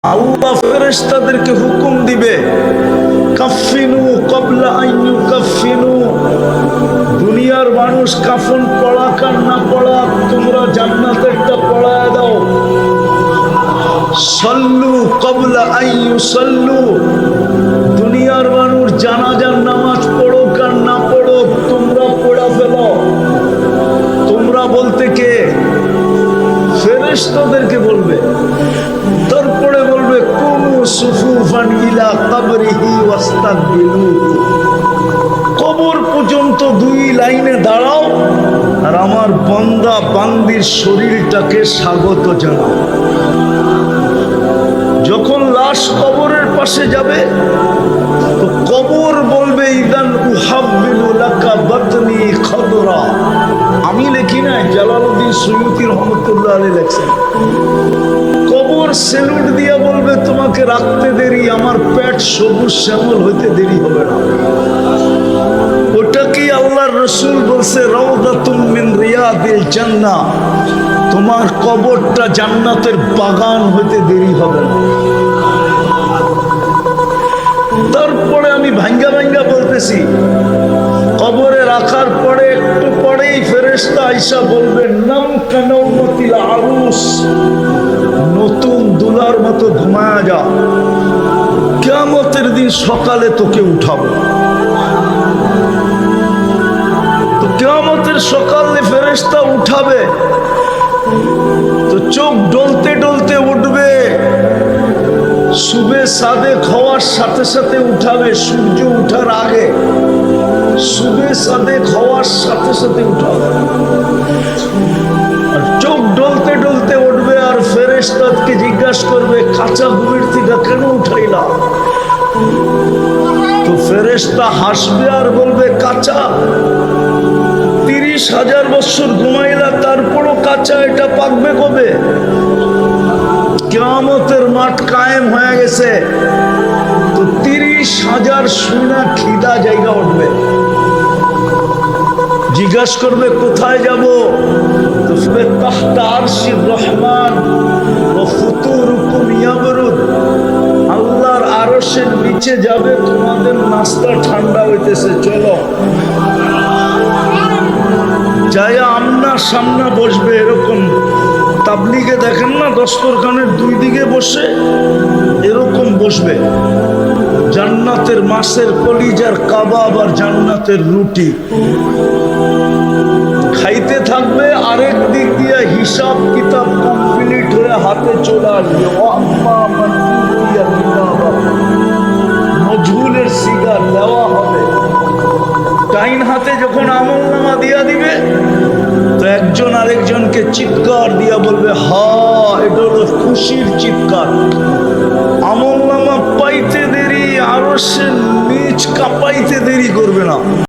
আল্লাহ ফেরেশতাদেরকে হুকুম দিবে, কাফিনু ক্বাবলা আন ইউকাফিনু। দুনিয়ার মানুষ কাফন পড়াক আর না পড়াক, তোমরা জান্নাতেরটা পড়ায় দাও। সাল্লু ক্বাবলা আন ইউসাল্লু। দুনিয়ার মানুষ জানাজার নামাজ পড়ুক আর না পড়ুক, তোমরা পড়া ফেলো। তোমরা বলতে কে? ফেরেশতাদেরকে বলবে। তারপরে বলবে কুমু সুফুফান ইলা কবরিহি ওয়াস্তাকবিলু। কবর পর্যন্ত দুই লাইনে দাঁড়াও আর আমার বান্দা বান্দির শরীরটাকে স্বাগত জানাও। যখন লাশ কবরের পাশে যাবে তো কবর বলবে ইদান উহাব্বিলু লাকা বাতনি খদরা। আমি লিখি নাই, জালালউদ্দিন সুয়ুতী রহমতুল্লাহ আলাইহি লেখছেন। কবর সেলুট দিয়া বলবে তোমাকে রাখতে দেরি, আমার পেট সবুজ শ্যামল হইতে দেরি হবে না। ওটা কি আল্লাহর রাসূল বলছে রাউদাতুম মিন রিয়াদিল জান্নাহ, তোমার কবরটা জান্নাতের বাগান হইতে দেরি হবে না। তারপরে আমি ভাঙ্গা ভাঙ্গা বলতেছি, কবরে রাখার পরে একটু পরেই ফেরেশতা আইসা বলবেন নাম কানাউমাতিল আরুস, নতুন দুলার মতো ঘুমায়া যা, কিয়ামতের দিন সকালে তোকে উঠাবো। তো কিয়ামতের সকালে ফেরেশতা উঠাবে তো চোখ ডলতে ডলতে উঠবে। সুবে সাদেক হওয়ার সাথে সাথে উঠাবে, সূর্য উঠার আগে। সুবে সাদেক হওয়ার সাথে সাথে উঠাবে আর চোখ ডলতে ডলতে উঠবে। আর ফেরেশতাকে জিজ্ঞাসা করবে কাঁচা ঘুমের থেকে কেন উঠাইলা? তো ফেরেশতা হাসবে আর বলবে কাঁচা 30,000 বছর ঘুমাইলা, তারপরও কাঁচা, এটা পাকবে কবে? কিয়ামতের মাঠ কায়েম হয়ে গেছে তো 30,000 সুনা খিদা জায়গা উঠবে। জিজ্ঞাসা করবে কোথায় যাব? তো তাহতা আরশির রহমান ওয়া ফুতুরুকুম ইয়াবরুদ, আল্লাহর আরশের নিচে যাবে, তোমাদের নাস্তা ঠান্ডা হইতেছে, চলো। যায়া আমনা সামনা বসবে। এরকম তাবলিগে দেখেন না, দস্তরখানের দুই দিকে বসে এরকম বসবে। জান্নাতের মাছের কলিজার কাবাব আর জান্নাতের রুটি খাইতে থাকবে, আরেক দিক দিয়ে হিসাব কিতাব কমপ্লিট হয়ে হাতে চলে আসবে। মজহুলের সিগার দেওয়া হবে। ডাইন হাতে যখন আমলনামা দিয়া দিবে তো একজন আরেকজনকে চিৎকার দিয়া বলবে, হা, এটা হলো খুশির চিৎকার।